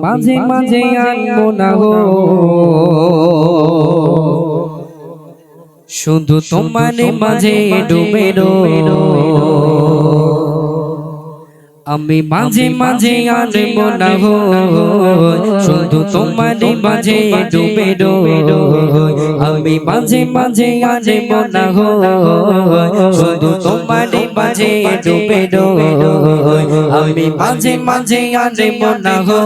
মাঝে মাঝে আনবো না গো শুধু তোমার মাঝে ডুবে রো আমি মাঝে মাঝে আনবো না গো শুধু তোমার মাঝে ডুবে রো আমি মাঝে মাঝে আনবো না গো শুধু তোমার মাঝে ডুবে রো আমি মাঝে মাঝে আনবো না গো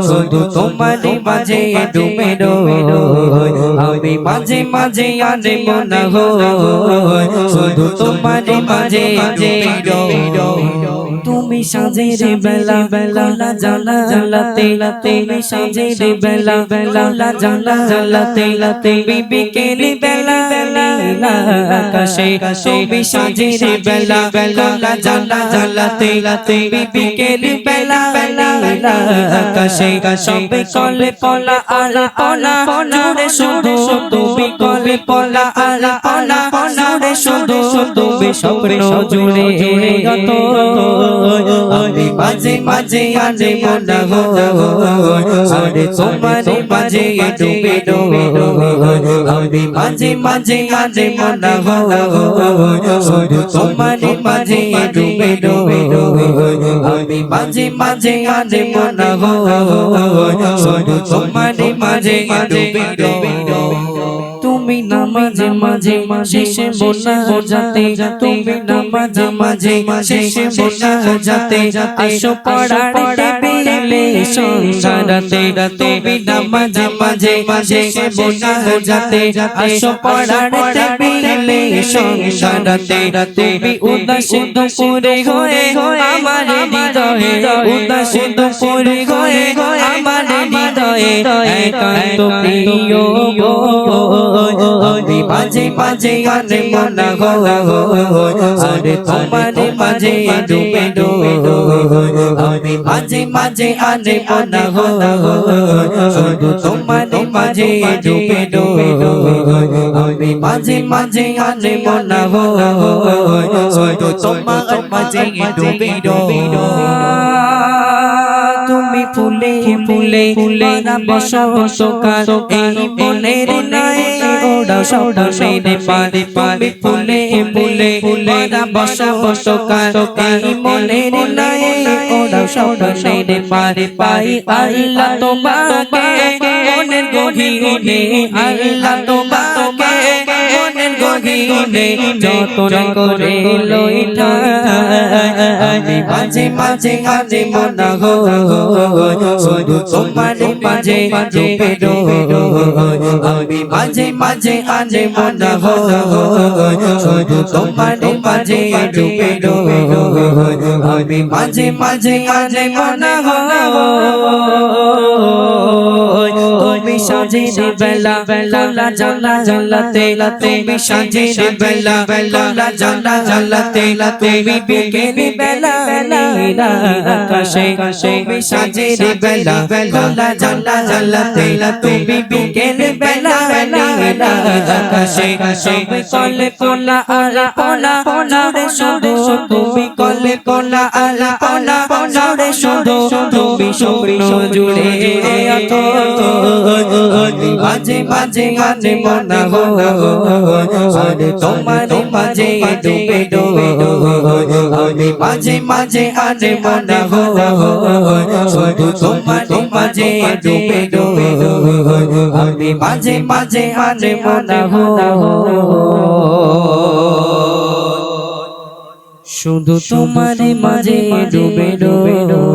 শুধু তোমার মাঝে ডুবে রো আমি মাঝে মাঝে আনবো না গো শুধু তোমার মাঝে ডুবে রো তুমি সাজের বেলা বেলা জানা জালাতে তুমি সাজের বেলা বেলা জানা জালাতে তুমি বিকেল বেলা বেলা আকাশে তুমি সাজের বেলা বেলা জানা জালাতে তুমি বিকেল বেলা বেলা আকাশে সবে কলে পলা আলা পলা জুড়ে শুধু তুমি কলে পলা আলা পলা জুড়ে শুধু তুমি স্বপ্ন জুড়ে যত আমি মাঝে মাঝে আনবো না গো আরে তোমার মাঝে ডুবে রো আমি মাঝে মাঝে আনবো না গো শুধু তোমার মাঝে ডুবে রো আমি মাঝে মাঝে আনবো না গো শুধু তোমার মাঝে ডুবে রো তুমি নামাজে মাঝে শেষে বোনা যাতে তুমি নামাজে মাঝে শেষে বোনা যাতে আসো পড়ার টেবিলে সন্ধ্যারাতে তুমি নামাজে মাঝে শেষে বোনা যাতে আসো পড়ার টেবিলে সন্ধ্যারাতে তুমি উদাস দুপুরে হয়ে আমার হৃদয়ে উদাস দুপুরে হয়ে আমার হৃদয়ে একান্ত প্রিয় আমি মাঝে মাঝে আনবো না গো আরে তোমার মাঝে ডুবে রো আমি মাঝে মাঝে আনবো না গো শুধু তোমার মাঝে ডুবে রো আমি মাঝে মাঝে আনবো না গো শুধু তোমার মাঝে ডুবে রো তুমি ফুলে ফুলে ফুলে না বসন্তকাল এই মনের নাই ওড়া সৌড়া মেরে পারে পারে ফুলে ফুলে ফুলে না বসন্তকাল এই মনের নাই ওড়া সৌড়া মেরে পারে পাই আল্লাহ তোমাকে মনের গভীরে আল্লাহ তোমাকে মনের গভীরে যতন করে লইটা আমি মাঝে মাঝে আনবো না গো শুধু তোমার মাঝে ডুবে রো আমি মাঝে মাঝে আনবো না গো শুধু তোমার মাঝে ডুবে রো আমি মাঝে মাঝে আনবো না গো তুমি সাজের বেলা বেলা জানা জালাতে তুমি সাজের বেলা বেলা জানা জালাতে তুমি বিকেল বেলা বেলা আকাশে তুমি সাজের বেলা বেলা জানা জালাতে তুমি বিকেল বেলা বেলা আকাশে তুমি কলে কোলা আলা পোলা জুড়ে শুধু তুমি কলে কোলা আলা পোলা জুড়ে শুধু তুমি স্বপ্ন জুড়ে মাঝে মাঝে আনবো না গো আরে তোমার মাঝে ডুবে রো আমি মাঝে মাঝে আনবো না গো শুধু তোমার মাঝে ডুবে রো আমি মাঝে মাঝে আনবো না গো শুধু তোমার মাঝে ডুবে রো